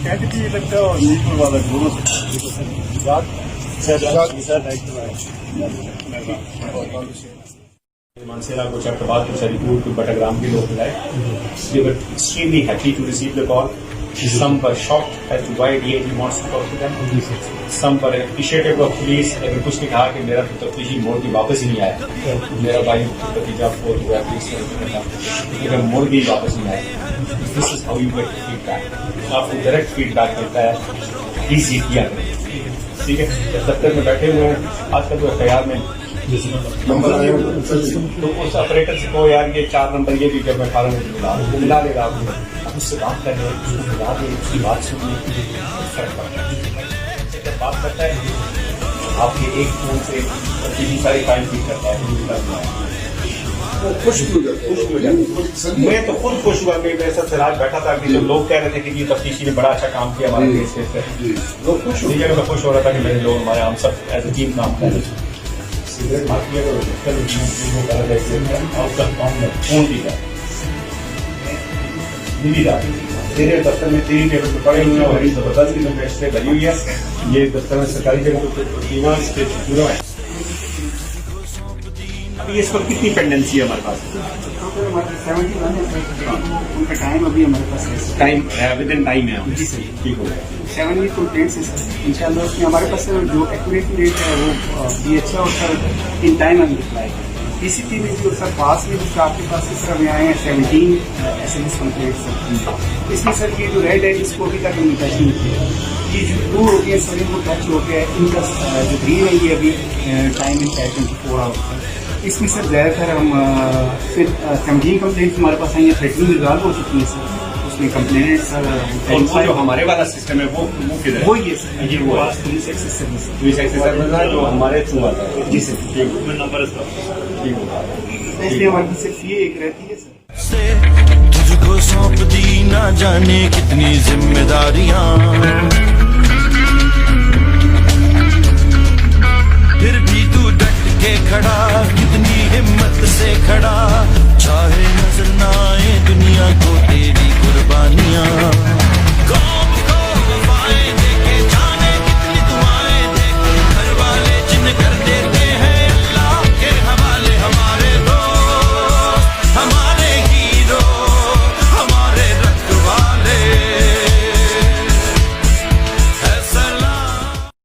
Candidate लगता है और मीरपुर वाला दोनों Mansela को चक्रवात को शरीपुर को बटाग्राम के लोग मिलाए. They were extremely happy to receive the call. Some were shocked as to why DAG wants to talk to them. Some were appreciative of police. अगर कुछ ने कहा कि मेरा तो तफ्तीशी मोड़ के वापस ही नहीं आया, मेरा भाई भतीजा फोन हुआ पुलिस ने कहा लेकिन मोड़ के वापस नहीं आया. This is how you get feedback. आपको डायरेक्ट फीडबैक मिलता है. प्लीज ये किया करें. ठीक है, जब दफ्तर में बैठे हुए हैं आजकल तो एफआईआर में नंबर आए तो उस ऑपरेटर से को यार ये 4 नंबर ये भी जब मैं फार्म में मिला लेगा आपको, अब उससे बात करने उसको मिला दे, उसकी बात सुनिए, फर्क पड़ता है. जब बात करता है आपके एक फोन से किसी सारी फाइल फीड करता है, खुश हो जाते. मैं तो खुद खुश हुआ कि मेरे साथ रात बैठा था कि जो लोग कह रहे थे कि ये तफ्तीशी ने बड़ा अच्छा काम किया हमारे केस पे, लोग खुश हो गए. मैं खुश हो रहा था कि मेरे लोग हमारे हम सब एज ए टीम काम कर रहे थे. सिगरेट मारती है तो फोन भी था मिली था तेरे दफ्तर में 3 टेबल पे पड़े हुए हैं और जबरदस्त की फैसले भरी हुई है. ये दफ्तर में सरकारी जगह पूरा है. अभी इस पर कितनी पेंडेंसी है हमारे पास? उनका टाइम अभी हमारे पास है. टाइम विद इन टाइम है. जी सर, ठीक हो गया. 7 वीक कंप्लेंट्स है सर. इंशाल्लाह उसमें हमारे पास जो एक्यूरेट रेट है वो भी अच्छा और सर इन टाइम हम रिप्लाई करें. पीसीपी में जो सर पास में जो आपके पास इस तरह में आए हैं 17 SMS कंप्लेंट्स सर. इसमें सर ये जो रेड है इसको अभी तक हमने टच नहीं किया. ये जो ब्लू हो गया सर इनको टच हो गया. इनका जो ग्रीन है ये अभी टाइम इन 24 आवर्स है. इसमें सर ज़्यादातर हम फिर 17 कंप्लेंट्स हमारे पास आई हैं, 13 रिजॉल्व हो चुकी है सर. उसमें कंप्लेंट सर जो हमारे वाला सिस्टम है वो किधर है? वो ये सर ये वो पुलिस एक्सेस सर्विस जो हमारे थ्रू आता है. जी सर. नंबर इसका ठीक होगा. इसलिए हमारी सिर्फ ये एक रहती है सर. तुझको सौंप दी ना जाने कितनी जिम्मेदारियां, फिर भी तू डट के खड़ा